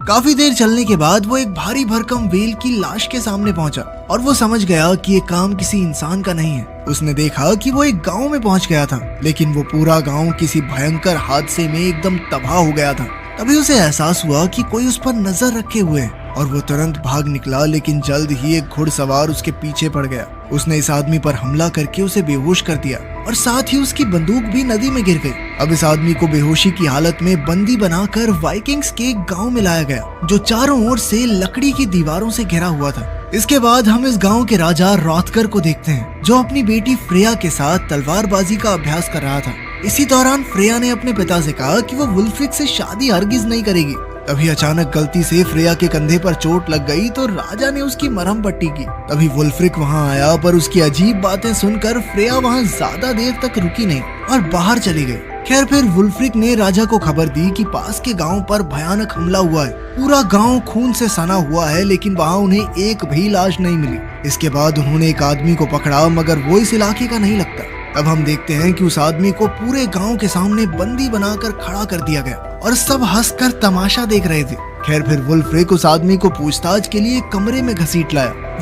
काफी देर चलने के बाद वो एक भारी भरकम व्हेल की लाश के सामने पहुंचा और वो समझ गया कि ये काम किसी इंसान का नहीं है। उसने देखा कि वो एक गांव में पहुंच गया था, लेकिन वो पूरा गांव किसी भयंकर हादसे में एकदम तबाह हो गया था। तभी उसे एहसास हुआ कि कोई उस पर नजर रखे हुए है और वो तुरंत भाग निकला, लेकिन जल्द ही एक घुड़सवार उसके पीछे पड़ गया। उसने इस आदमी पर हमला करके उसे बेहोश कर दिया और साथ ही उसकी बंदूक भी नदी में गिर गई। अब इस आदमी को बेहोशी की हालत में बंदी बनाकर वाइकिंग्स के एक गांव में लाया गया, जो चारों ओर से लकड़ी की दीवारों से घिरा हुआ था। इसके बाद हम इस गांव के राजा रॉथकर को देखते हैं, जो अपनी बेटी फ्रेया के साथ तलवारबाजी का अभ्यास कर रहा था। इसी दौरान फ्रेया ने अपने पिता से कहा कि वो वुल्फ्रिक से शादी हरगिज नहीं करेगी। तभी अचानक गलती से फ्रेया के कंधे पर चोट लग गई तो राजा ने उसकी मरहम पट्टी की। तभी वुल्फ्रिक वहां आया, पर उसकी अजीब बातें सुनकर फ्रेया वहां ज्यादा देर तक रुकी नहीं और बाहर चली गई। खैर, फिर वुल्फ्रिक ने राजा को खबर दी कि पास के गांव पर भयानक हमला हुआ है। पूरा गांव खून से सना हुआ है, लेकिन वहां उन्हें एक भी लाश नहीं मिली। इसके बाद उन्होंने एक आदमी को पकड़ा, मगर वो इस इलाके का नहीं लगता। अब हम देखते हैं कि उस आदमी को पूरे गांव के सामने बंदी बनाकर खड़ा कर दिया गया और सब हंसकर तमाशा देख रहे थे। खैर, फिर वुल्फ्रिक उस आदमी को पूछताछ के लिए कमरे में घसीट लाया।